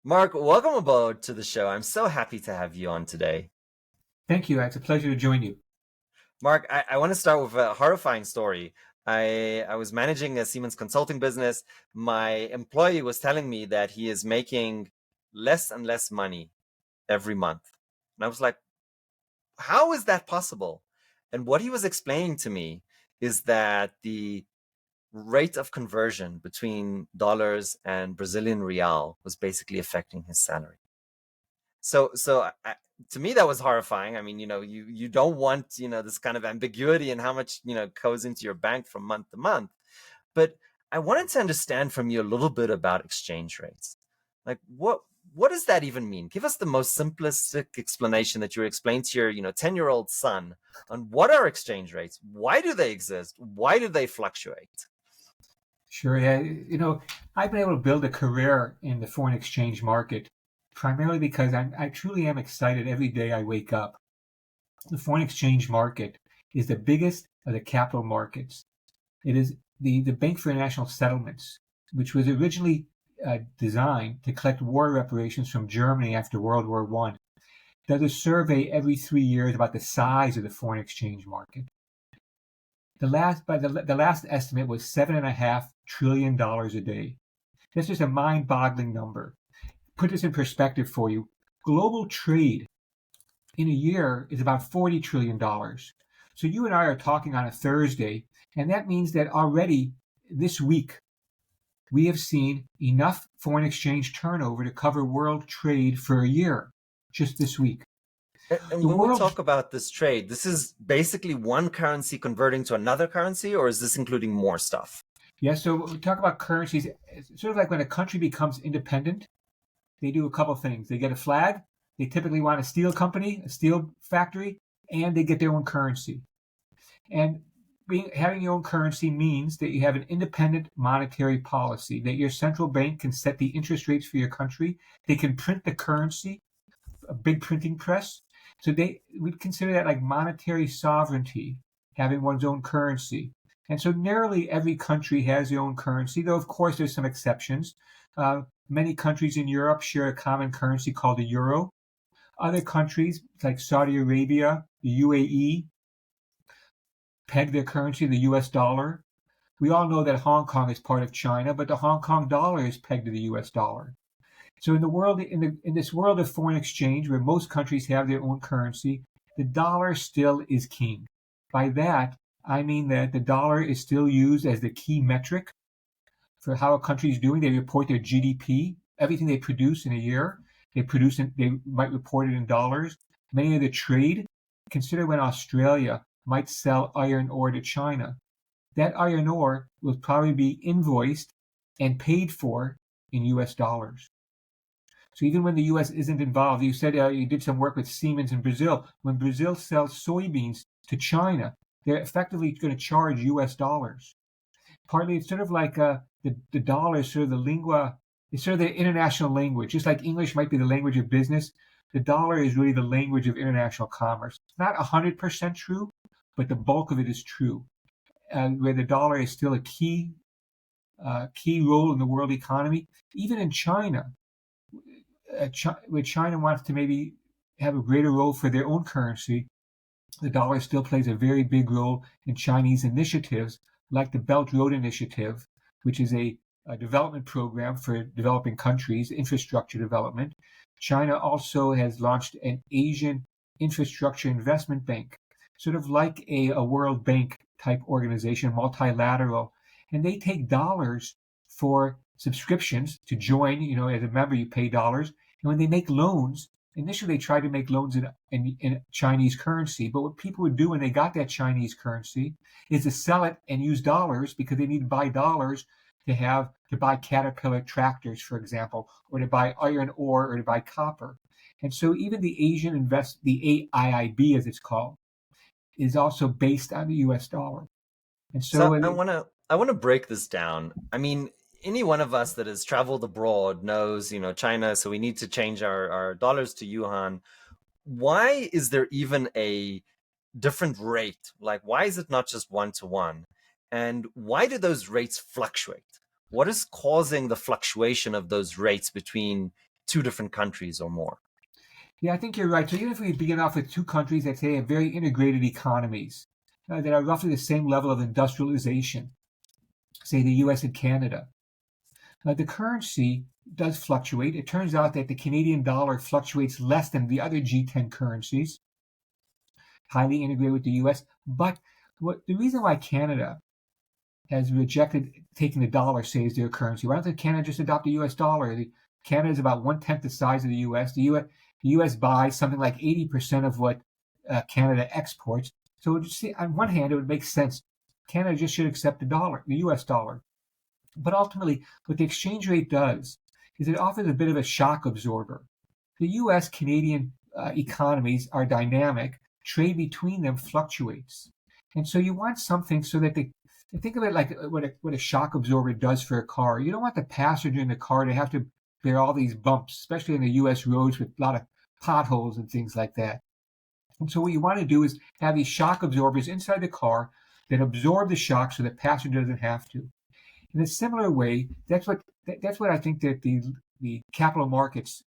Mark, welcome aboard to the show. I'm so happy to have you on today. Thank you. It's a pleasure to join you. Mark, I want to start with a horrifying story. I was managing a Siemens consulting business. My employee was telling me that he is making less and less money every month. And I was like, how is that possible? And what he was explaining to me is that the rate of conversion between dollars and Brazilian real was basically affecting his salary. To me that was horrifying. I mean, you don't want, this kind of ambiguity in how much, goes into your bank from month to month. But I wanted to understand from you a little bit about exchange rates. Like what does that even mean? Give us the most simplistic explanation that you would explain to your, 10-year-old son on what are exchange rates? Why do they exist? Why do they fluctuate? Sure. Yeah. I've been able to build a career in the foreign exchange market primarily because I truly am excited every day I wake up. The foreign exchange market is the biggest of the capital markets. It is the Bank for International Settlements, which was originally designed to collect war reparations from Germany after World War I. Does a survey every 3 years about the size of the foreign exchange market. The last estimate was $7.5 trillion a day. That's just a mind-boggling number. Put this in perspective for you. Global trade in a year is about $40 trillion. So you and I are talking on a Thursday, and that means that already this week we have seen enough foreign exchange turnover to cover world trade for a year, just this week. And The when we world talk about this trade, this is basically one currency converting to another currency, or is this including more stuff? Yes, so when we talk about currencies, it's sort of like when a country becomes independent, they do a couple things. They get a flag, they typically want a steel company, a steel factory, and they get their own currency. And having your own currency means that you have an independent monetary policy, that your central bank can set the interest rates for your country. They can print the currency, a big printing press. So we'd consider that like monetary sovereignty, having one's own currency. And so nearly every country has their own currency, though of course there's some exceptions. Many countries in Europe share a common currency called the euro. Other countries like Saudi Arabia, the UAE, peg their currency, the US dollar. We all know that Hong Kong is part of China, but the Hong Kong dollar is pegged to the US dollar. So in this world of foreign exchange, where most countries have their own currency, the dollar still is king. By that, I mean that the dollar is still used as the key metric for how a country is doing. They report their GDP, everything they produce in a year. They might report it in dollars. Many of the trade, consider when Australia might sell iron ore to China. That iron ore will probably be invoiced and paid for in US dollars. So even when the U.S. isn't involved, you said you did some work with Siemens in Brazil. When Brazil sells soybeans to China, they're effectively going to charge U.S. dollars. Partly, it's sort of like the dollar is sort of the lingua, it's sort of the international language. Just like English might be the language of business, the dollar is really the language of international commerce. Not 100% true, but the bulk of it is true. Where the dollar is still a key role in the world economy. Even in China, where China wants to maybe have a greater role for their own currency, the dollar still plays a very big role in Chinese initiatives like the Belt Road Initiative, which is a development program for developing countries, infrastructure development. China also has launched an Asian Infrastructure Investment Bank, sort of like a World Bank type organization, multilateral, and they take dollars for subscriptions to join. As a member, you pay dollars. And when they make loans, initially they tried to make loans in Chinese currency. But what people would do when they got that Chinese currency is to sell it and use dollars because they need to buy dollars to buy Caterpillar tractors, for example, or to buy iron ore or to buy copper. And so even the AIIB, as it's called, is also based on the US dollar. And So so I want to break this down. I mean, any one of us that has traveled abroad knows, China, so we need to change our dollars to yuan. Why is there even a different rate? Like, why is it not just one to one? And why do those rates fluctuate? What is causing the fluctuation of those rates between two different countries or more. Yeah, I think you're right. So even if we begin off with two countries that say have very integrated economies that are roughly the same level of industrialization, say the U.S. and Canada, the currency does fluctuate. It turns out that the Canadian dollar fluctuates less than the other G10 currencies, highly integrated with the U.S. But the reason why Canada has rejected taking the dollar, say, as their currency, why don't Canada just adopt the U.S. dollar? Canada is about 1/10 the size of the U.S. The U.S. buys something like 80% of what Canada exports. So on one hand, it would make sense. Canada just should accept the dollar, the U.S. dollar. But ultimately, what the exchange rate does is it offers a bit of a shock absorber. The U.S. Canadian economies are dynamic. Trade between them fluctuates. And so you want something so that think of it like what a shock absorber does for a car. You don't want the passenger in the car to have to bear all these bumps, especially in the U.S. roads with a lot of potholes and things like that. And so what you want to do is have these shock absorbers inside the car that absorb the shock so the passenger doesn't have to. In a similar way, that's what I think that the capital markets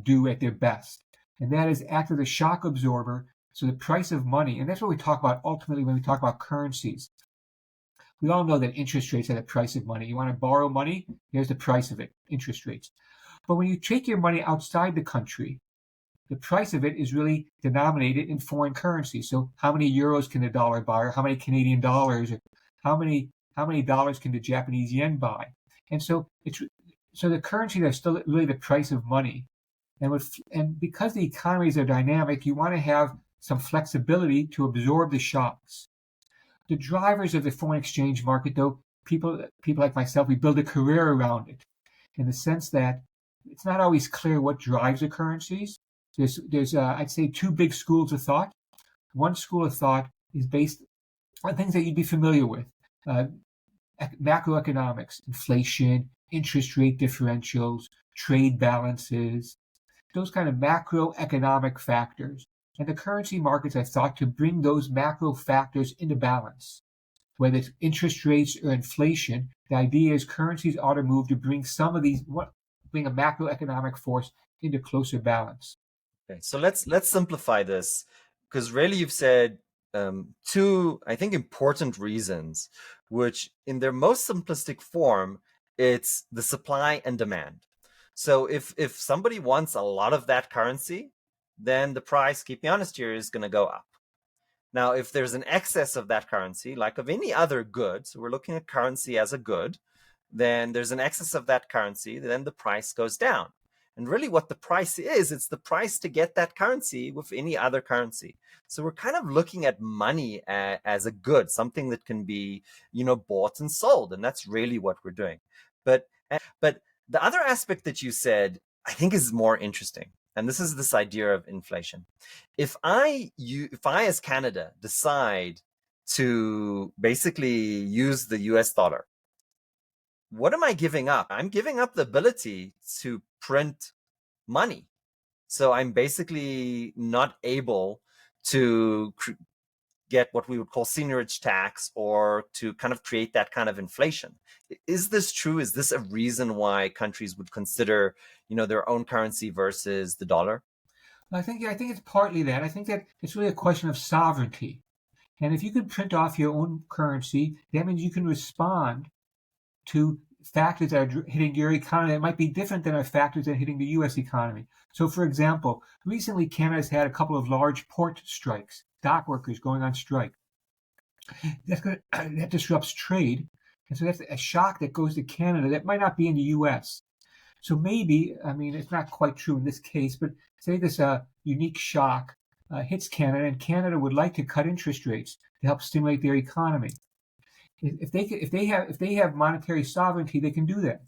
do at their best, and that is act as a shock absorber. So the price of money, and that's what we talk about ultimately when we talk about currencies. We all know that interest rates are the price of money. You want to borrow money, here's the price of it, interest rates. But when you take your money outside the country, the price of it is really denominated in foreign currency. So how many euros can the dollar buy, or how many Canadian dollars, or how many dollars can the Japanese yen buy? And so the currencies are still really the price of money. And because the economies are dynamic, you want to have some flexibility to absorb the shocks. The drivers of the foreign exchange market, though, people like myself, we build a career around it, in the sense that it's not always clear what drives the currencies. There's I'd say two big schools of thought. One school of thought is based on things that you'd be familiar with. Macroeconomics, inflation, interest rate differentials, trade balances, those kind of macroeconomic factors. And the currency markets are thought to bring those macro factors into balance. Whether it's interest rates or inflation, the idea is currencies ought to move to bring bring a macroeconomic force into closer balance. Okay, so let's simplify this, because really you've said two, I think, important reasons, which in their most simplistic form, it's the supply and demand. So if somebody wants a lot of that currency, then the price, keep me honest here, is going to go up. Now, if there's an excess of that currency, like of any other good, so we're looking at currency as a good, then there's an excess of that currency, then the price goes down. And really what the price is, it's the price to get that currency with any other currency. So we're kind of looking at money as a good, something that can be, bought and sold. And that's really what we're doing. But the other aspect that you said, I think is more interesting. And this is this idea of inflation. If I as Canada decide to basically use the US dollar, what am I giving up? I'm giving up the ability to print money. So I'm basically not able to get what we would call seigniorage tax, or to kind of create that kind of inflation. Is this true? Is this a reason why countries would consider, their own currency versus the dollar? I think it's partly that. I think that it's really a question of sovereignty. And if you can print off your own currency, that means you can respond to factors that are hitting your economy that might be different than are factors that are hitting the U.S. economy. So, for example, recently Canada's had a couple of large port strikes, dock workers going on strike. That disrupts trade. And so that's a shock that goes to Canada that might not be in the U.S. So maybe, it's not quite true in this case, but say this unique shock hits Canada, and Canada would like to cut interest rates to help stimulate their economy. If they have monetary sovereignty, they can do that.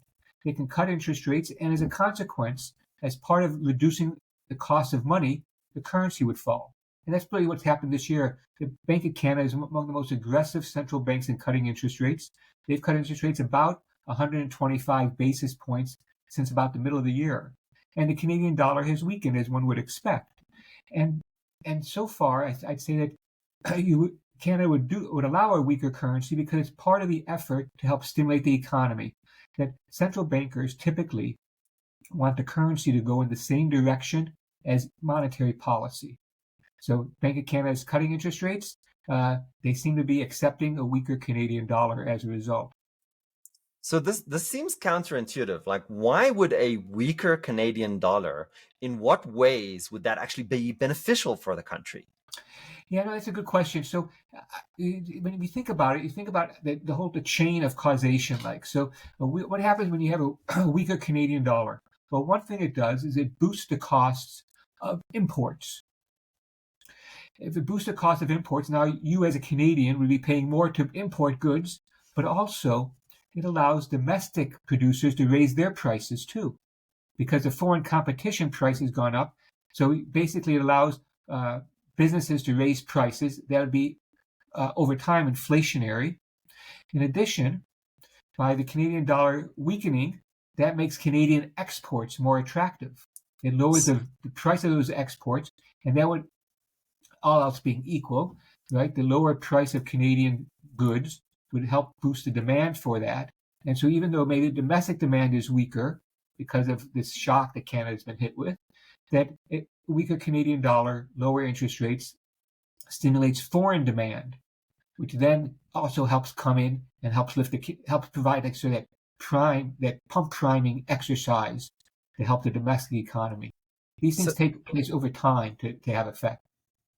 They can cut interest rates, and as a consequence, as part of reducing the cost of money, the currency would fall. And that's really what's happened this year. The Bank of Canada is among the most aggressive central banks in cutting interest rates. They've cut interest rates about 125 basis points since about the middle of the year. And the Canadian dollar has weakened, as one would expect. And so far, I'd say that Canada would allow a weaker currency because it's part of the effort to help stimulate the economy. That central bankers typically want the currency to go in the same direction as monetary policy. So Bank of Canada is cutting interest rates. They seem to be accepting a weaker Canadian dollar as a result. So this seems counterintuitive. Like, why would a weaker Canadian dollar, in what ways would that actually be beneficial for the country? Yeah, no, that's a good question. So when you think about it, you think about the chain of causation. What happens when you have a weaker Canadian dollar? Well, one thing it does is it boosts the costs of imports. If it boosts the cost of imports, now you as a Canadian would be paying more to import goods, but also it allows domestic producers to raise their prices too, because the foreign competition price has gone up. So basically, it allows businesses to raise prices. That would be over time inflationary. In addition, by the Canadian dollar weakening, that makes Canadian exports more attractive. It lowers the price of those exports, and that would, all else being equal, right? The lower price of Canadian goods would help boost the demand for that. And so even though maybe domestic demand is weaker because of this shock that Canada's been hit with, weaker Canadian dollar, lower interest rates stimulates foreign demand, which then also helps come in and helps provide that pump priming exercise to help the domestic economy. These So things take place over time to have effect.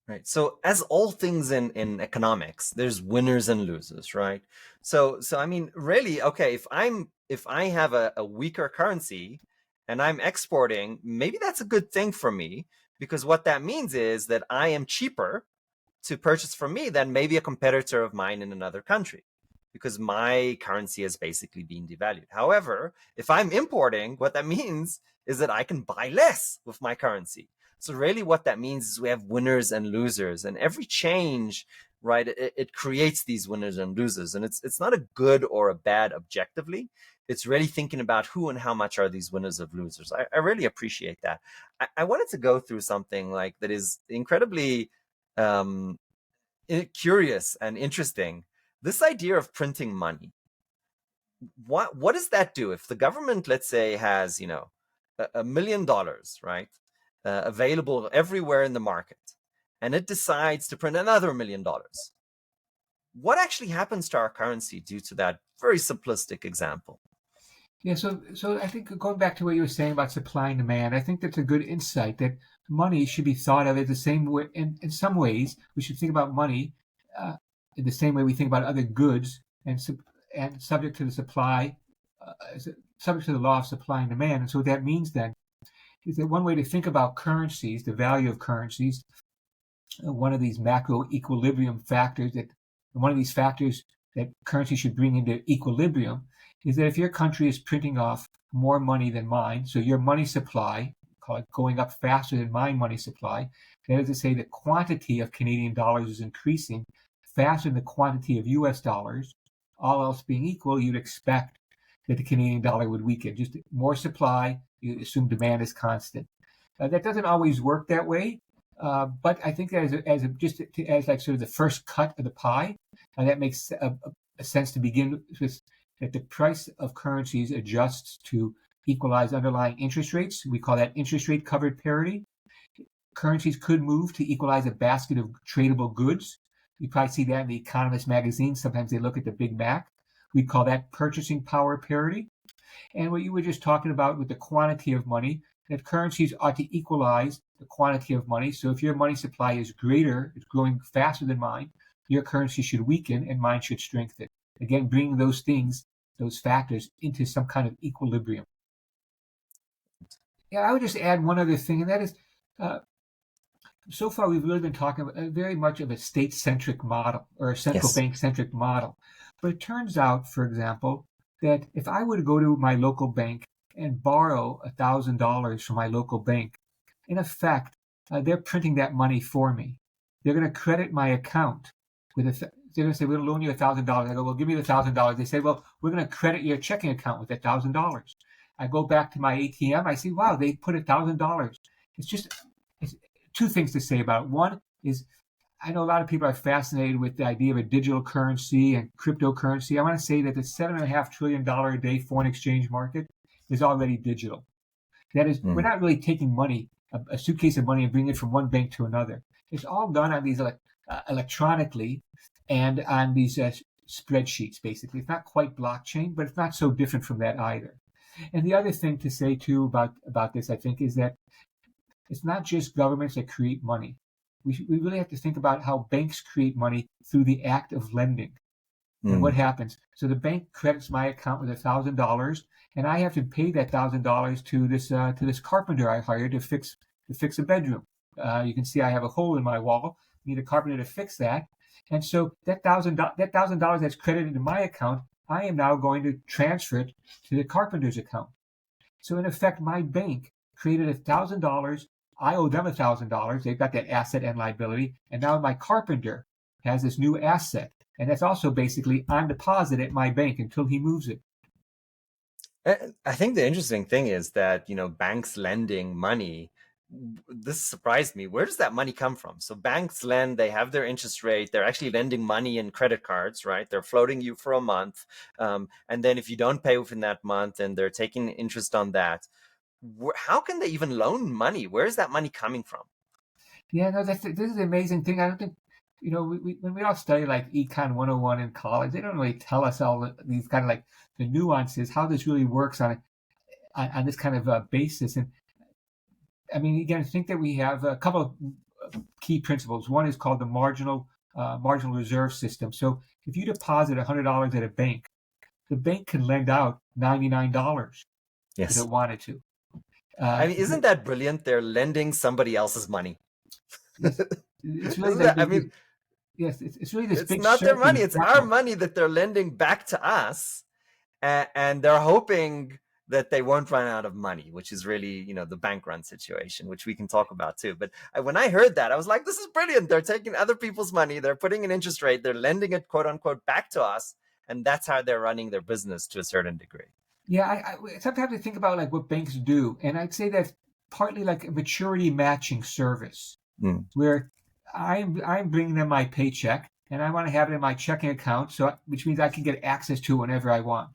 right. So as all things in economics, there's winners and losers, right? So I mean, really, okay, if I have a weaker currency and I'm exporting, maybe that's a good thing for me, because what that means is that I am cheaper to purchase from me than maybe a competitor of mine in another country, because my currency has basically been devalued. However, if I'm importing, what that means is that I can buy less with my currency. So really what that means is we have winners and losers, and every change, right, it creates these winners and losers. And it's not a good or a bad objectively. It's really thinking about who and how much are these winners of losers. I really appreciate that. I wanted to go through something like that is incredibly um, curious and interesting. This idea of printing money. What does that do if the government, let's say, has $1 million, right, available everywhere in the market, and it decides to print another $1 million? What actually happens to our currency due to that very simplistic example? Yeah, so I think going back to what you were saying about supply and demand, I think that's a good insight that money should be thought of as the same way. In some ways, we should think about money uh, in the same way we think about other goods, and subject to the supply, subject to the law of supply and demand. And so what that means then is that one way to think about currencies, the value of currencies, one of these macro equilibrium factors one of these factors that currency should bring into equilibrium is that if your country is printing off more money than mine, so your money supply, call it going up faster than my money supply, that is to say the quantity of Canadian dollars is increasing faster than the quantity of US dollars, all else being equal, you'd expect that the Canadian dollar would weaken. Just more supply, you assume demand is constant. That doesn't always work that way. But I think that as like sort of the first cut of the pie, that makes a sense to begin with, that the price of currencies adjusts to equalize underlying interest rates. We call that interest rate covered parity. Currencies could move to equalize a basket of tradable goods. You probably see that in the Economist magazine. Sometimes they look at the Big Mac. We call that purchasing power parity. And what you were just talking about with the quantity of money, that currencies ought to equalize the quantity of money. So if your money supply is greater, it's growing faster than mine, your currency should weaken and mine should strengthen. Again, bringing those factors into some kind of equilibrium. Yeah, I would just add one other thing, and that is, uh, so far we've really been talking about very much of a state-centric model or a central Yes. bank-centric model. But it turns out, for example, that if I were to go to my local bank and borrow $1,000 from my local bank, in effect, they're printing that money for me. They're going to credit my account they're going to say, we'll loan you $1,000. I go, well, give me the $1,000. They say, well, we're going to credit your checking account with $1,000. I go back to my ATM. I see, wow, they put $1,000. It's two things to say about it. One is, I know a lot of people are fascinated with the idea of a digital currency and cryptocurrency. I want to say that the $7.5 trillion a day foreign exchange market is already digital. That is, we're Mm. not really taking money, a suitcase of money, and bringing it from one bank to another. It's all done on these electronically and on these spreadsheets. Basically, it's not quite blockchain, but it's not so different from that either. And the other thing to say too about this, I think, is that it's not just governments that create money. We really have to think about how banks create money through the act of lending. And what Mm. happens? So the bank credits my account with $1,000, and I have to pay that $1,000 to this carpenter I hired to fix a bedroom. You can see I have a hole in my wall. I need a carpenter to fix that, and so that $1,000 that's credited to my account, I am now going to transfer it to the carpenter's account. So in effect, my bank created $1,000. I owe them $1,000. They've got that asset and liability, and now my carpenter has this new asset, and that's also basically on deposit at my bank until he moves it. I think the interesting thing is that, banks lending money, this surprised me. Where does that money come from? So banks lend, they have their interest rate, they're actually lending money in credit cards, right? They're floating you for a month. And then if you don't pay within that month, and they're taking interest on that, how can they even loan money? Where is that money coming from? Yeah, no, this is the amazing thing. I don't think, when we all study like Econ 101 in college, they don't really tell us all these kind of like the nuances, how this really works on this kind of basis. And I mean, again, I think that we have a couple of key principles. One is called the marginal reserve system. So if you deposit $100 at a bank, the bank can lend out $99 if it Yes. wanted to. I mean, isn't that brilliant? They're lending somebody else's money. Yes, it's really Isn't like that, I mean, yes, it's really this it's big not their money, circular it's our network. money that they're lending back to us. And they're hoping that they won't run out of money, which is really, the bank run situation, which we can talk about too. But when I heard that, I was like, this is brilliant. They're taking other people's money, they're putting an interest rate, they're lending it, quote unquote, back to us. And that's how they're running their business to a certain degree. Yeah, I sometimes I think about like what banks do, and I'd say that's partly like a maturity matching service, Mm. where I'm bringing them my paycheck, and I want to have it in my checking account, so which means I can get access to it whenever I want.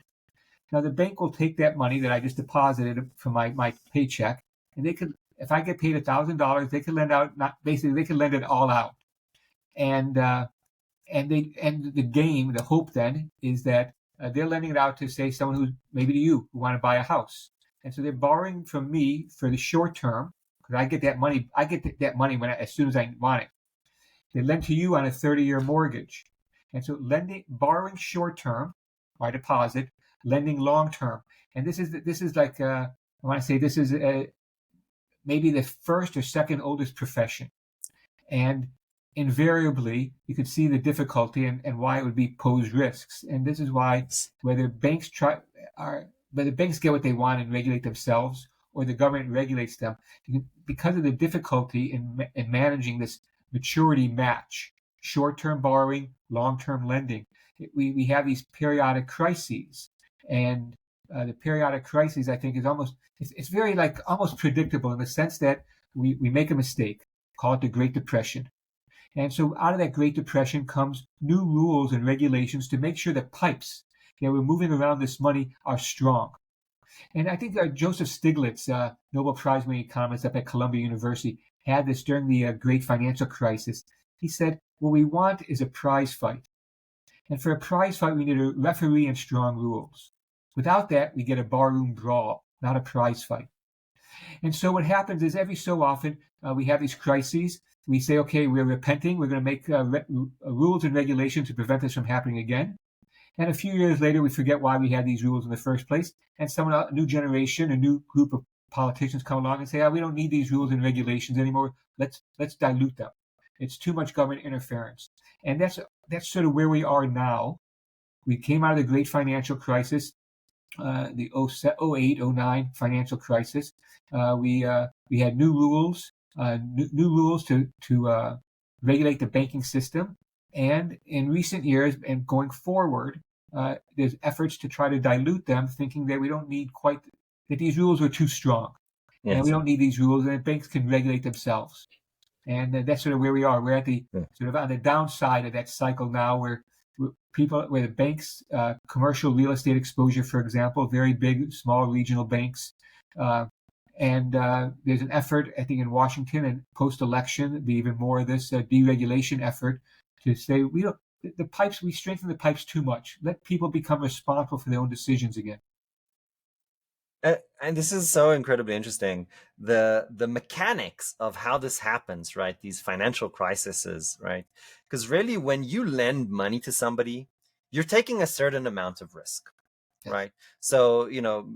Now the bank will take that money that I just deposited from my paycheck, and they could, if I get paid $1,000, they could lend out, not basically they could lend it all out, and the hope then is that they're lending it out to say someone who maybe to you who want to buy a house, and so they're borrowing from me for the short term because I get that money. I get that money as soon as I want it. They lend to you on a 30-year mortgage, and so borrowing short term, by deposit, lending long term, and this is like I want to say this is maybe the first or second oldest profession. And invariably, you could see the difficulty and why it would be pose risks. And this is why whether banks whether banks get what they want and regulate themselves, or the government regulates them, because of the difficulty in managing this maturity match, short-term borrowing, long-term lending, we have these periodic crises. And the periodic crises, I think, is it's very like almost predictable in the sense that we make a mistake, call it the Great Depression. And so out of that Great Depression comes new rules and regulations to make sure that pipes that we're moving around this money are strong. And I think Joseph Stiglitz, Nobel Prize winning economist up at Columbia University, had this during the great financial crisis. He said, what we want is a prize fight. And for a prize fight, we need a referee and strong rules. Without that, we get a barroom brawl, not a prize fight. And so what happens is every so often we have these crises. We say, okay, we're repenting. We're going to make rules and regulations to prevent this from happening again. And a few years later, we forget why we had these rules in the first place. And a new generation, a new group of politicians come along and say, oh, we don't need these rules and regulations anymore. Let's dilute them. It's too much government interference. And that's sort of where we are now. We came out of the great financial crisis, the 08, 09 financial crisis. We had new rules, new rules to regulate the banking system. And in recent years and going forward, there's efforts to try to dilute them, thinking that we don't need that these rules are too strong. And we Yes. don't need these rules, and banks can regulate themselves. And that's sort of where we are. We're at the Yeah. sort of on the downside of that cycle now, where the banks, commercial real estate exposure, for example, very big, small regional banks, And there's an effort, I think, in Washington and post-election, be even more of this deregulation effort to say we don't the pipes. We strengthen the pipes too much. Let people become responsible for their own decisions again. And this is so incredibly interesting. The mechanics of how this happens, right? These financial crises, right? Because really, when you lend money to somebody, you're taking a certain amount of risk, Yes. right? So,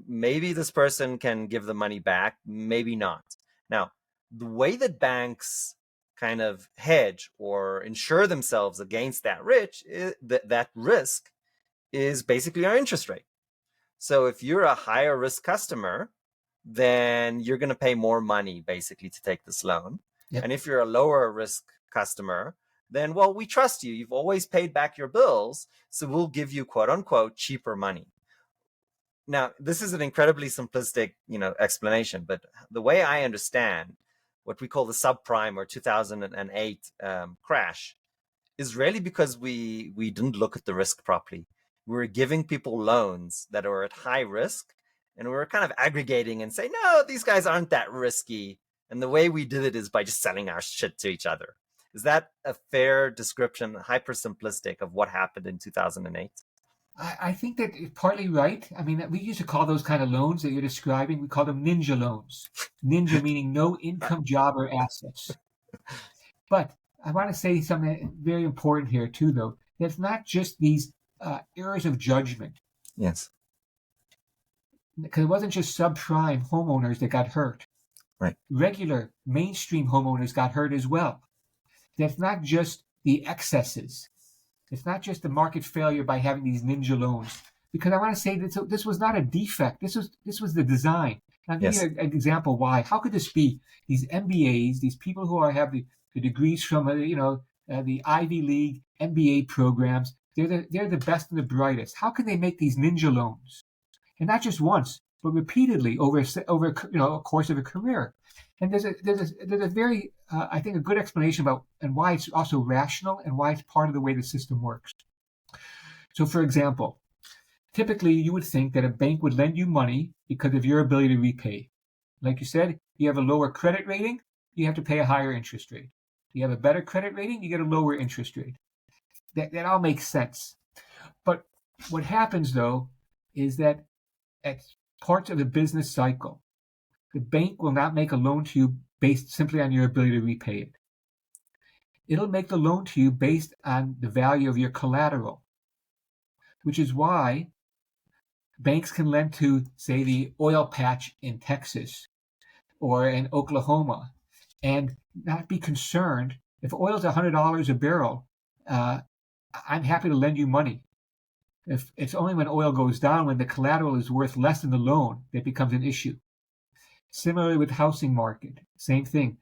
maybe this person can give the money back, maybe not. Now, the way that banks kind of hedge or insure themselves against that risk is basically our interest rate. So if you're a higher risk customer, then you're going to pay more money basically to take this loan. Yep. And if you're a lower risk customer, then, well, we trust you. You've always paid back your bills. So we'll give you, quote unquote, cheaper money. Now, this is an incredibly simplistic, explanation, but the way I understand what we call the subprime or 2008 crash is really because we didn't look at the risk properly. We were giving people loans that are at high risk, and we were kind of aggregating and saying, no, these guys aren't that risky. And the way we did it is by just selling our shit to each other. Is that a fair description, hyper simplistic, of what happened in 2008? I think that it's partly right. I mean, we used to call those kind of loans that you're describing, we call them ninja loans. Ninja meaning no income, job, or assets. But I want to say something very important here, too, though. It's not just these errors of judgment. Yes. Because it wasn't just subprime homeowners that got hurt. Right. Regular mainstream homeowners got hurt as well. That's not just the excesses. It's not just the market failure by having these ninja loans. Because I want to say that this was not a defect. This was the design. And I'll give you an example why. How could this be? These MBAs, these people who have the degrees from the Ivy League MBA programs, they're the best and the brightest. How can they make these ninja loans? And not just once, but repeatedly over a course of a career. And there's a very I think a good explanation about and why it's also rational and why it's part of the way the system works. So, for example, typically you would think that a bank would lend you money because of your ability to repay. Like you said, you have a lower credit rating, you have to pay a higher interest rate. You have a better credit rating, you get a lower interest rate. That all makes sense. But what happens, though, is that at parts of the business cycle, the bank will not make a loan to you based simply on your ability to repay it. It'll make the loan to you based on the value of your collateral, which is why banks can lend to, say, the oil patch in Texas or in Oklahoma and not be concerned. If oil's $100 a barrel, I'm happy to lend you money. If it's only when oil goes down, when the collateral is worth less than the loan, that becomes an issue. Similarly with housing market, same thing.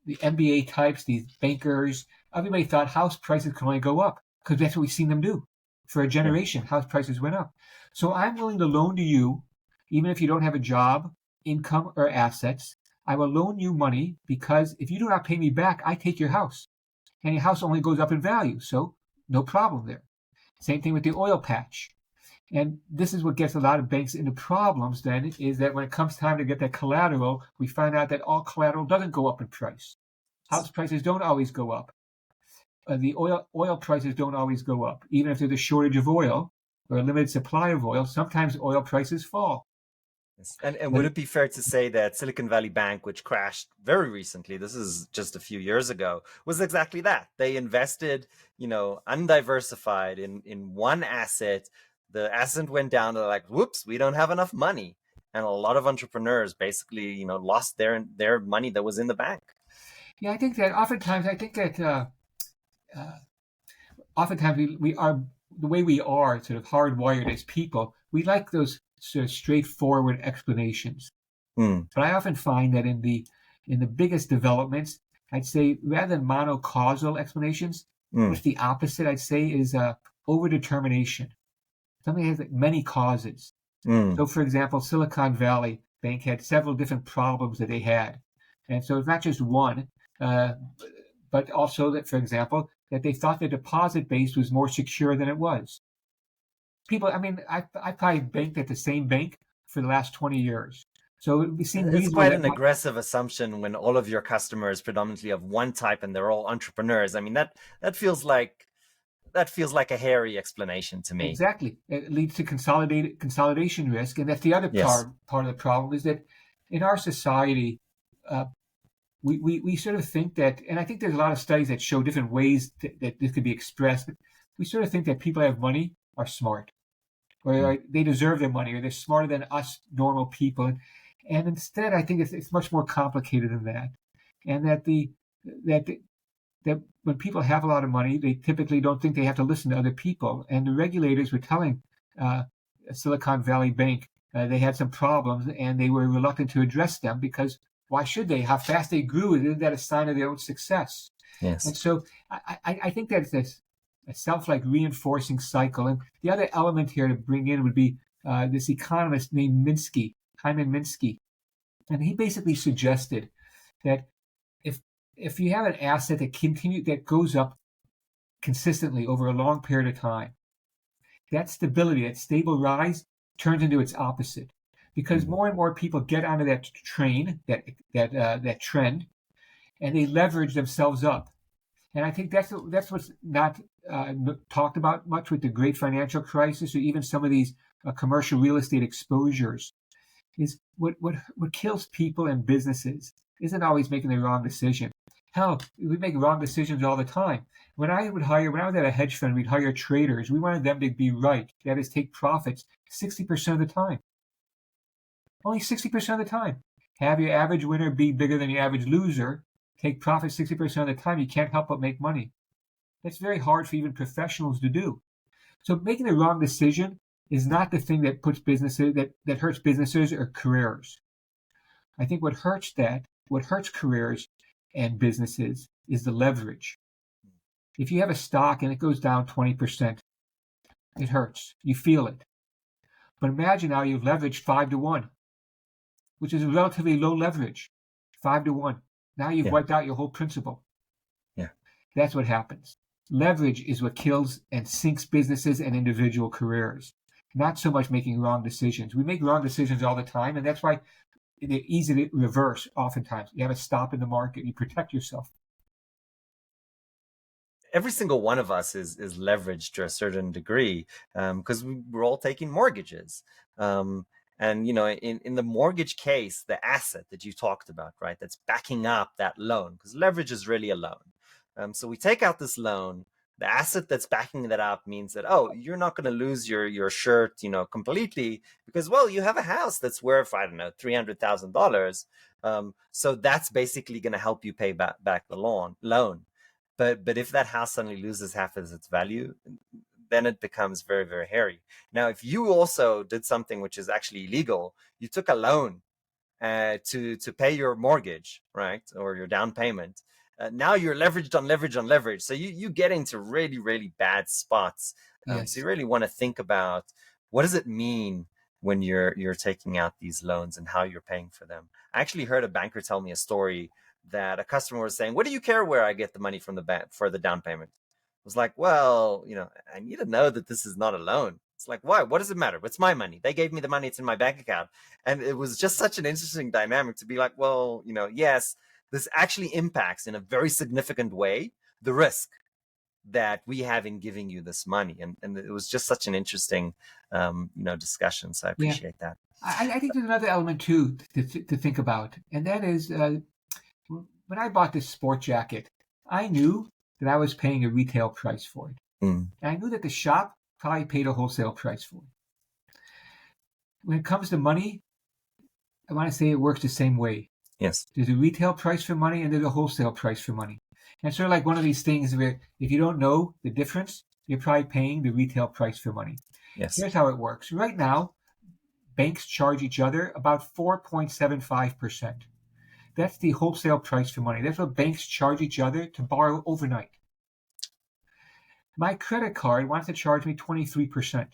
The MBA types, these bankers, everybody thought house prices could only go up because that's what we've seen them do. For a generation, house prices went up. So I'm willing to loan to you, even if you don't have a job, income, or assets. I will loan you money because if you do not pay me back, I take your house. And your house only goes up in value, so no problem there. Same thing with the oil patch. And this is what gets a lot of banks into problems then, is that when it comes time to get that collateral, we find out that all collateral doesn't go up in price. House prices don't always go up. The oil prices don't always go up. Even if there's a shortage of oil or a limited supply of oil, sometimes oil prices fall. Yes. And would it be fair to say that Silicon Valley Bank, which crashed very recently, this is just a few years ago, was exactly that? They invested, undiversified in one asset. The asset went down. They're like, whoops, we don't have enough money. And a lot of entrepreneurs basically, lost their money that was in the bank. Yeah, I think that oftentimes we are the way we are sort of hardwired as people. We like those sort of straightforward explanations. But I often find that in the biggest developments, I'd say rather than monocausal explanations, what's the opposite? I'd say is overdetermination. Something has many causes. So, for example, Silicon Valley Bank had several different problems that they had, and so it's not just one, but also that, for example, that they thought the deposit base was more secure than it was. I probably banked at the same bank for the last 20 years. So it would seem It's reasonable quite that an aggressive assumption when all of your customers predominantly of one type and they're all entrepreneurs. I mean, that feels like a hairy explanation to me. exactly it leads to consolidation risk, and that's the other Yes. part of the problem is that in our society, uh, we sort of think that, and I think there's a lot of studies that show different ways that this could be expressed. But we sort of think that people that have money are smart, or Mm. they deserve their money, or they're smarter than us normal people. And instead, I think it's much more complicated than that, and that the, that when people have a lot of money, they typically don't think they have to listen to other people. And the regulators were telling uh, Silicon Valley Bank they had some problems and they were reluctant to address them because why should they? How fast they grew, isn't that a sign of their own success? And Yes. so I think that it's a self-like reinforcing cycle. And the other element here to bring in would be this economist named Hyman Minsky. And he basically suggested that if if you have an asset that goes up consistently over a long period of time, that stability, that stable rise, turns into its opposite, because Mm. more and more people get onto that train, that trend, and they leverage themselves up. And I think that's what's not talked about much with the great financial crisis, or even some of these commercial real estate exposures. Is what kills people and businesses isn't always making the wrong decision. Hell, we make wrong decisions all the time. When I was at a hedge fund, we'd hire traders. We wanted them to be right. That is, take profits 60% of the time. Only 60% of the time. Have your average winner be bigger than your average loser. Take profit 60% of the time. You can't help but make money. That's very hard for even professionals to do. So making the wrong decision is not the thing that that hurts businesses or careers. I think what hurts careers and businesses is the leverage. If you have a stock and it goes down 20%, it hurts. You feel it. But imagine now you've leveraged 5 to 1, which is a relatively low leverage. 5 to 1. Now you've Yeah. wiped out your whole principal. Yeah. That's what happens. Leverage is what kills and sinks businesses and individual careers, not so much making wrong decisions. We make wrong decisions all the time, and that's why they're easy to reverse oftentimes. You have to stop in the market, you protect yourself. Every single one of us is leveraged to a certain degree because we're all taking mortgages. Um, and in the mortgage case, the asset that you talked about, right, that's backing up that loan, because leverage is really a loan. So we take out this loan. The asset that's backing that up means that, oh, you're not going to lose your shirt, completely, because, well, you have a house that's worth, I don't know, $300,000. So that's basically going to help you pay back the loan. But if that house suddenly loses half of its value, then it becomes very, very hairy. Now, if you also did something which is actually illegal, you took a loan to pay your mortgage, right, or your down payment. Now you're leveraged on leverage on leverage, so you get into really, really bad spots. So Yes. you really want to think about what does it mean when you're taking out these loans and how you're paying for them. I actually heard a banker tell me a story that a customer was saying, "What do you care where I get the money from the bank for the down payment?" I was like, "Well, I need to know that this is not a loan." It's like, why? What does it matter? It's my money. They gave me the money. It's in my bank account. And it was just such an interesting dynamic to be like, well, yes, this actually impacts in a very significant way the risk that we have in giving you this money. And it was just such an interesting, discussion. So I Yeah. appreciate that. I think there's another element too to think about, and that is when I bought this sport jacket, I knew that I was paying a retail price for it. Mm, And I knew that the shop probably paid a wholesale price for it. When it comes to money, I want to say it works the same way. yes. There's a retail price for money and there's a wholesale price for money. And it's sort of like one of these things where if you don't know the difference, you're probably paying the retail price for money. Yes. Here's how it works. Right now, banks charge each other about 4.75%. That's the wholesale price for money. That's what banks charge each other to borrow overnight. My credit card wants to charge me 23%.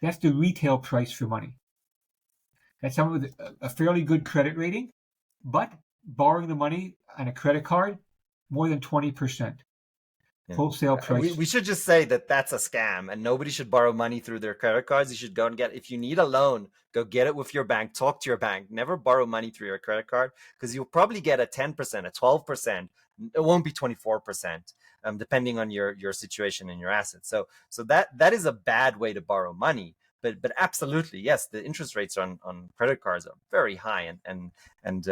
That's the retail price for money. That's someone with a fairly good credit rating, but borrowing the money on a credit card more than 20%. Yeah. wholesale We, price. we should just say that that's a scam and nobody should borrow money through their credit cards. You should go and get, if you need a loan, go get it with your bank, talk to your bank, never borrow money through your credit card because you'll probably get a 10%, a 12%. It won't be 24%, depending on your situation and your assets. So that is a bad way to borrow money. But absolutely, yes, the interest rates on credit cards are very high and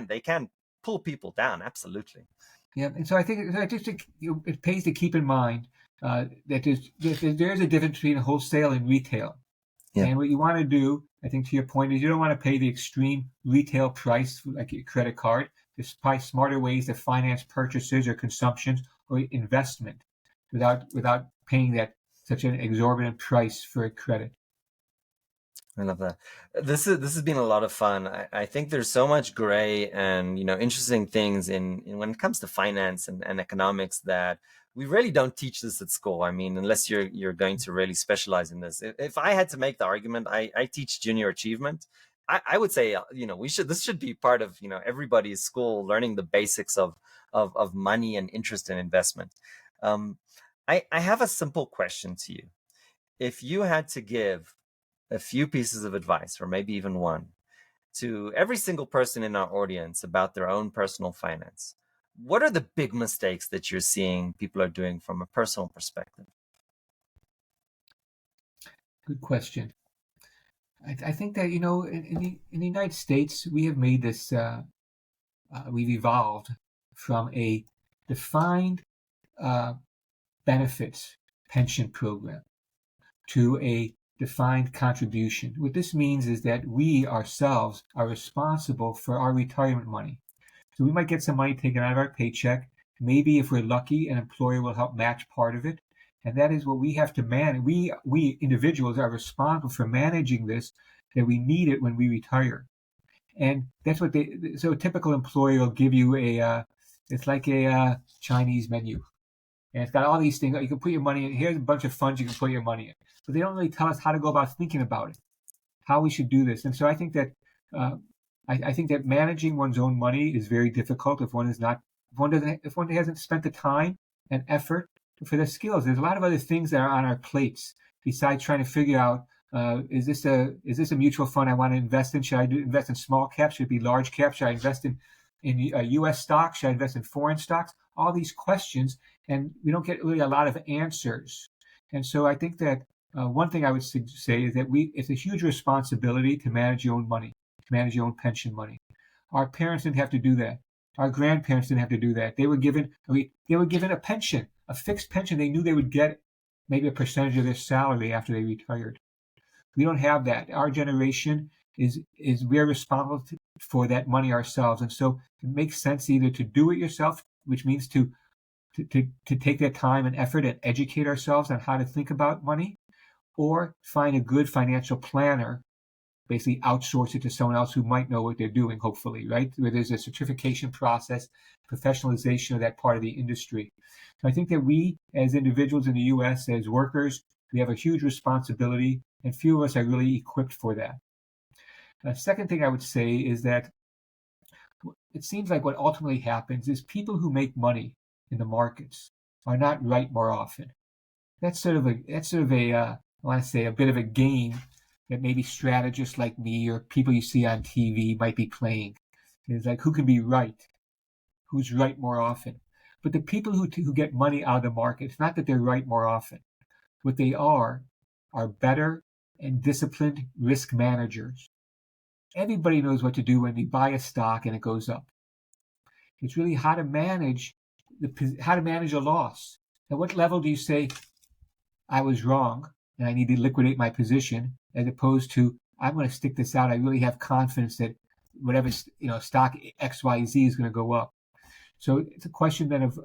they can pull people down. Absolutely. Yeah, and so I just think it pays to keep in mind that there's a difference between wholesale and retail. Yeah. And what you want to do, I think, to your point, is you don't want to pay the extreme retail price like your credit card. There's probably smarter ways to finance purchases or consumptions or investment without paying that such an exorbitant price for a credit. I love that. This has been a lot of fun. I think there's so much gray and interesting things in when it comes to finance and economics that we really don't teach this at school. I mean, unless you're going to really specialize in this. If I had to make the argument, I teach junior achievement. I would say this should be part of everybody's school learning the basics of money and interest and investment. Um, I have a simple question to you. If you had to give a few pieces of advice, or maybe even one, to every single person in our audience about their own personal finance, what are the big mistakes that you're seeing people are doing from a personal perspective? Good question. I think that in the United States we have made this we've evolved from a defined uh, benefits pension program to a defined contribution. What this means is that we ourselves are responsible for our retirement money. So we might get some money taken out of our paycheck. Maybe if we're lucky, an employer will help match part of it. And that is what we have to manage. We individuals are responsible for managing this, that we need it when we retire. And that's what so a typical employer will give you it's like a Chinese menu. And it's got all these things. You can put your money in. Here's a bunch of funds you can put your money in. But they don't really tell us how to go about thinking about it, how we should do this. And so I think that uh, I think that managing one's own money is very difficult if one is not if one hasn't spent the time and effort for the skills. There's a lot of other things that are on our plates besides trying to figure out is this a mutual fund I want to invest in? Should I invest in small caps? Should it be large caps? Should I invest in U.S. stocks? Should I invest in foreign stocks? All these questions, and we don't get really a lot of answers. And so I think that one thing I would say is that it's a huge responsibility to manage your own money, to manage your own pension money. Our parents didn't have to do that. Our grandparents didn't have to do that. They were given a pension, a fixed pension. They knew they would get maybe a percentage of their salary after they retired. We don't have that. Our generation is we're responsible for that money ourselves, and so it makes sense either to do it yourself, which means to take that time and effort and educate ourselves on how to think about money, or find a good financial planner, basically outsource it to someone else who might know what they're doing, hopefully, right? Where there's a certification process, professionalization of that part of the industry. So I think that we, as individuals in the U.S., as workers, we have a huge responsibility, and few of us are really equipped for that. The second thing I would say is that it seems like what ultimately happens is people who make money in the markets are not right more often. That's sort of a I want to say a bit of a game that maybe strategists like me or people you see on TV might be playing. It's like who can be right, who's right more often. But the people who get money out of the market, it's not that they're right more often. What they are better and disciplined risk managers. Everybody knows what to do when you buy a stock and it goes up. It's really how to manage a loss. At what level do you say I was wrong and I need to liquidate my position, as opposed to I'm going to stick this out. I really have confidence that whatever stock XYZ is going to go up. So it's a question then of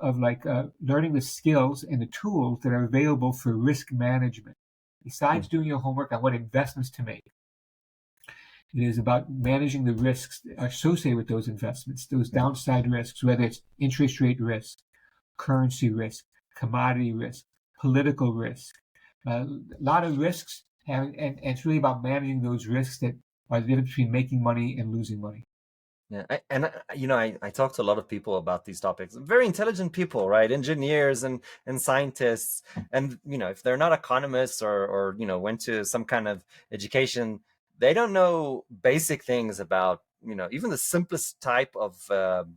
learning the skills and the tools that are available for risk management. Besides doing your homework on what investments to make, it is about managing the risks associated with those investments, those downside risks, whether it's interest rate risk, currency risk, commodity risk, political risk. A lot of risks, and it's really about managing those risks that are the difference between making money and losing money. Yeah, I talk to a lot of people about these topics. Very intelligent people, right? Engineers and scientists, and if they're not economists or went to some kind of education, they don't know basic things about even the simplest type of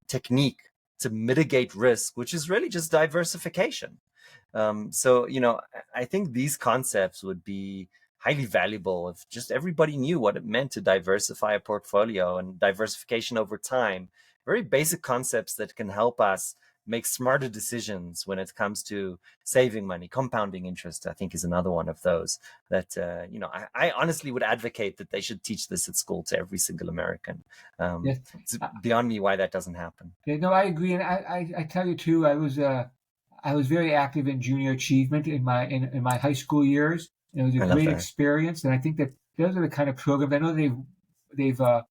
technique to mitigate risk, which is really just diversification. So, I think these concepts would be highly valuable if just everybody knew what it meant to diversify a portfolio and diversification over time. Very basic concepts that can help us make smarter decisions when it comes to saving money. Compounding interest, I think, is another one of those that, I honestly would advocate that they should teach this at school to every single American. Yes. It's Uh, beyond me why that doesn't happen. yeah, no, I agree, and I tell you too, I was very active in junior achievement in my high school years. And it was a I love great that. experience, and I think that those are the kind of programs. I know they've uh,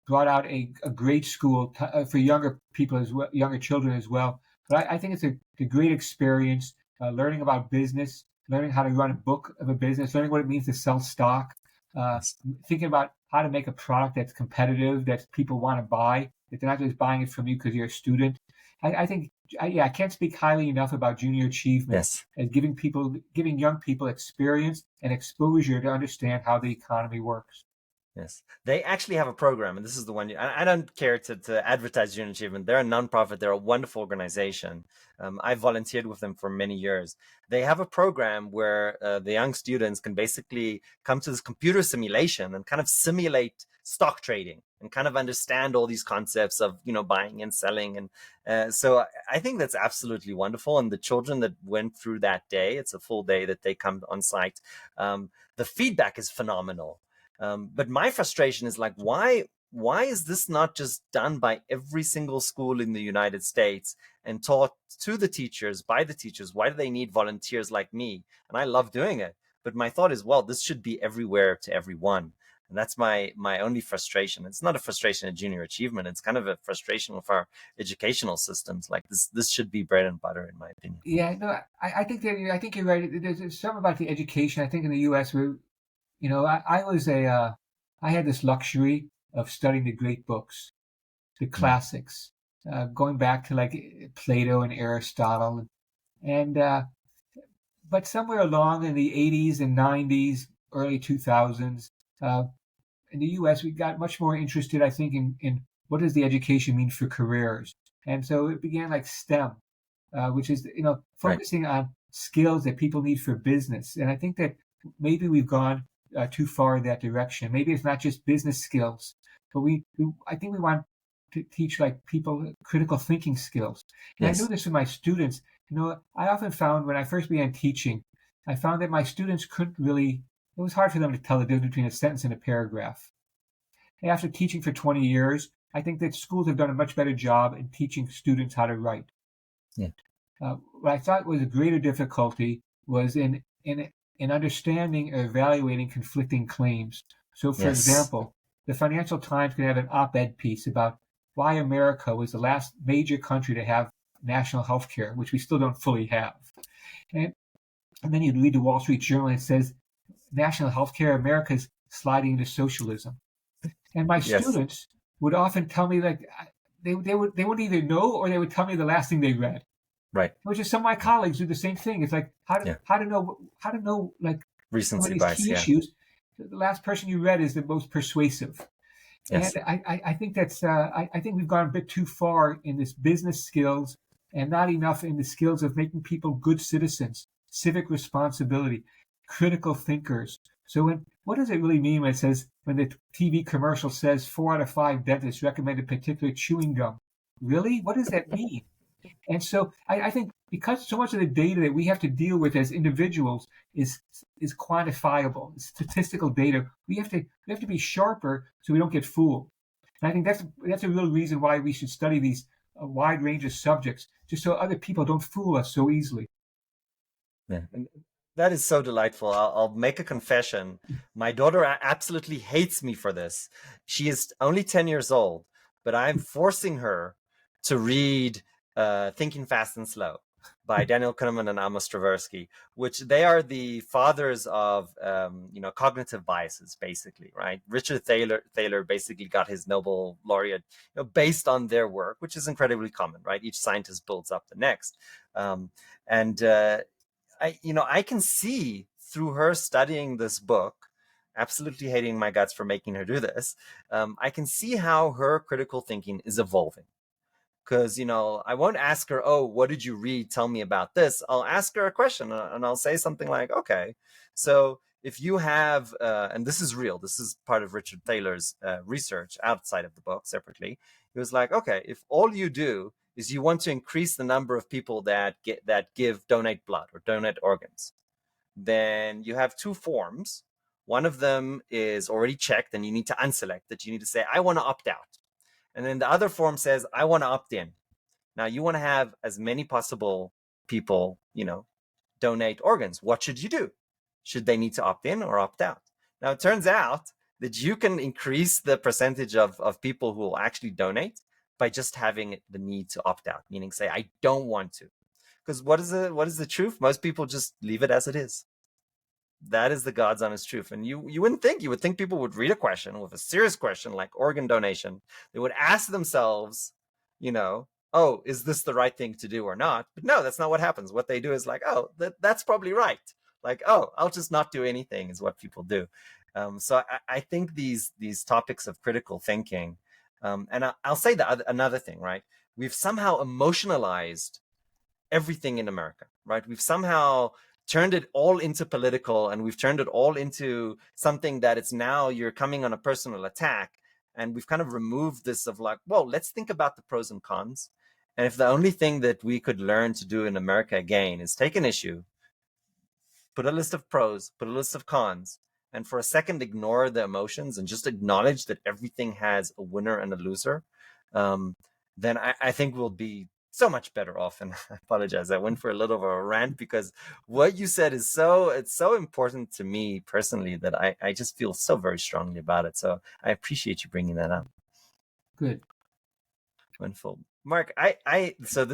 brought out a great school for younger people as well, younger children as well. But I think it's a great experience, learning about business, learning how to run a book of a business, learning what it means to sell stock, uh, Yes. thinking about how to make a product that's competitive, that people want to buy, that they're not just buying it from you because you're a student. I think, yeah, I can't speak highly enough about junior achievement Yes. as giving young people experience and exposure to understand how the economy works. Yes, they actually have a program, and this is the one. I don't care to advertise Student Achievement. They're a nonprofit. They're a wonderful organization. I volunteered with them for many years. They have a program where the young students can basically come to this computer simulation and kind of simulate stock trading and kind of understand all these concepts of buying and selling. And so I think that's absolutely wonderful. And the children that went through that day, it's a full day that they come on site. The feedback is phenomenal. But my frustration is like, why is this not just done by every single school in the United States and taught to the teachers by the teachers? Why do they need volunteers like me? And I love doing it. But my thought is, well, this should be everywhere to everyone. And that's my only frustration. It's not a frustration at junior achievement. It's kind of a frustration with our educational systems. Like this should be bread and butter, in my opinion. Yeah, no, I think you're right. There's something about the education. I think in the U.S. I had this luxury of studying the great books, the Mm. classics, going back to like Plato and Aristotle, and but somewhere along in the 80s and 90s, early 2000s, uh, in the U.S., we got much more interested, I think, in what does the education mean for careers, and so it began like STEM, which is Right. focusing on skills that people need for business. And I think that maybe we've gone too far in that direction. Maybe it's not just business skills, but I think we want to teach like people critical thinking skills. And I know Yes. this with my students. I often found when I first began teaching, I found that my students couldn't really. It was hard for them to tell the difference between a sentence and a paragraph. And after teaching for 20 years, I think that schools have done a much better job in teaching students how to write. Yeah. What I thought was a greater difficulty was in understanding or evaluating conflicting claims. So, for Yes. example, the Financial Times could have an op-ed piece about why America was the last major country to have national health care, which we still don't fully have. And, and then you'd read the Wall Street Journal and it says national health care, America's sliding into socialism. And my Yes. students would often tell me like they would either know or they would tell me the last thing they read, Right. which is some of my colleagues do the same thing. It's like Yeah. how to know like some of Recency these bias. key Yeah. issues. The last person you read is the most persuasive, and Yes. I think that's I think we've gone a bit too far in this business skills and not enough in the skills of making people good citizens, civic responsibility, critical thinkers. So what does it really mean when it says when the TV commercial says 4 out of 5 dentists recommend a particular chewing gum? Really, what does that mean? And so I think because so much of the data that we have to deal with as individuals is quantifiable, statistical data, we have to be sharper so we don't get fooled. And I think that's a real reason why we should study these wide range of subjects, just so other people don't fool us so easily. Yeah. And that is so delightful. I'll make a confession. My daughter absolutely hates me for this. She is only 10 years old, but I'm forcing her to read Thinking Fast and Slow by Daniel Kahneman and Amos Tversky, which they are the fathers of cognitive biases, basically, right? Richard Thaler basically got his Nobel laureate based on their work, which is incredibly common, right? Each scientist builds up the next, and I can see through her studying this book, absolutely hating my guts for making her do this. I can see how her critical thinking is evolving. Because, I won't ask her, oh, what did you read? Tell me about this. I'll ask her a question and I'll say something like, okay, so if you have, and this is real, this is part of Richard Thaler's research outside of the book separately. He was like, okay, if all you do is you want to increase the number of people that donate blood or donate organs, then you have two forms. One of them is already checked and you need to unselect that. You need to say, I want to opt out. And then the other form says, I want to opt in. Now you want to have as many possible people, donate organs. What should you do? Should they need to opt in or opt out? Now it turns out that you can increase the percentage of people who will actually donate by just having the need to opt out, meaning say, I don't want to. Because what is the truth? Most people just leave it as it is. That is the God's honest truth. And you wouldn't think, you would think people would read a question with a serious question like organ donation. They would ask themselves, oh, is this the right thing to do or not? But no, that's not what happens. What they do is like, oh, that's probably right. Like, oh, I'll just not do anything is what people do. So I think these topics of critical thinking, and I'll say that another thing, right? We've somehow emotionalized everything in America, right? We've somehow turned it all into political, and we've turned it all into something that it's now you're coming on a personal attack. And we've kind of removed this of like, well, let's think about the pros and cons. And if the only thing that we could learn to do in America again is take an issue, put a list of pros, put a list of cons, and for a second ignore the emotions and just acknowledge that everything has a winner and a loser, then I think we'll be so much better off. And I apologize, I went for a little of a rant because what you said is it's so important to me personally that I just feel so very strongly about it. So I appreciate you bringing that up. Good. Wonderful. Marc, so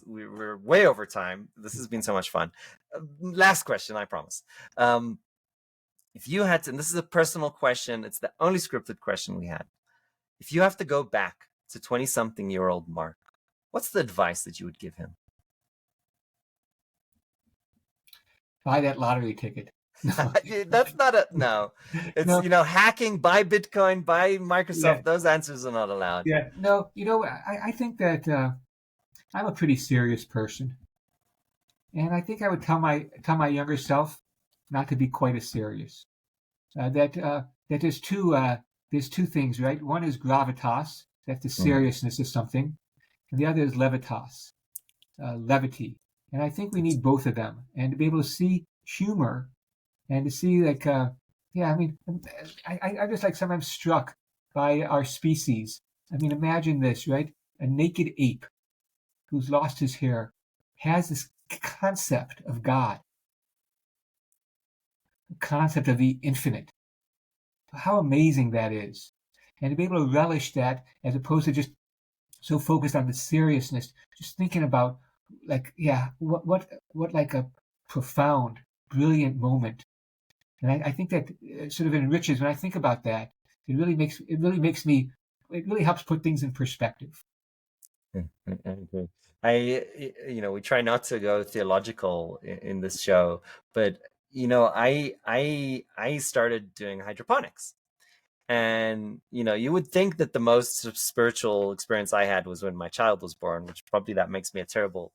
we're way over time. This has been so much fun. Last question, I promise. If you had to, and this is a personal question, it's the only scripted question we had. If you have to go back to 20-something-year-old Marc, what's the advice that you would give him? Buy that lottery ticket. No. That's not no. It's no. Hacking, buy Bitcoin, buy Microsoft. Yeah. Those answers are not allowed. Yeah. No, I think that I'm a pretty serious person. And I think I would tell my younger self not to be quite as serious. That there's two things, right? One is gravitas, that's the seriousness of something, and the other is levitas, levity. And I think we need both of them, and to be able to see humor, and to see like, I just like sometimes struck by our species. I mean, imagine this, right? A naked ape who's lost his hair has this concept of God, the concept of the infinite. How amazing that is. And to be able to relish that as opposed to just so focused on the seriousness, just thinking about like, what like a profound, brilliant moment. And I think that sort of enriches when I think about that. It really helps put things in perspective. We try not to go theological in this show, but I started doing hydroponics. And you would think that the most spiritual experience I had was when my child was born, which probably that makes me a terrible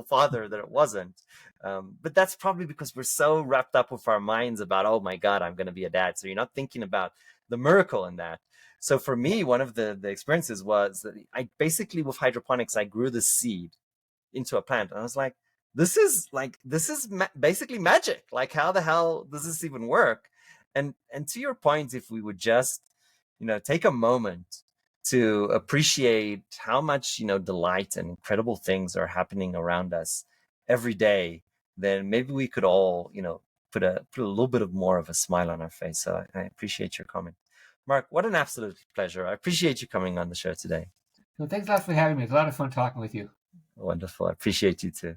father that it wasn't. But that's probably because we're so wrapped up with our minds about, oh my God, I'm going to be a dad. So you're not thinking about the miracle in that. So for me, one of the experiences was that I basically, with hydroponics, I grew the seed into a plant. And I was like, this is basically magic. Like, how the hell does this even work? And to your point, if we would just, take a moment to appreciate how much, delight and incredible things are happening around us every day, then maybe we could all, put a little bit of more of a smile on our face. So I appreciate your comment. Marc, what an absolute pleasure. I appreciate you coming on the show today. So thanks a lot for having me. It's a lot of fun talking with you. Wonderful. I appreciate you too.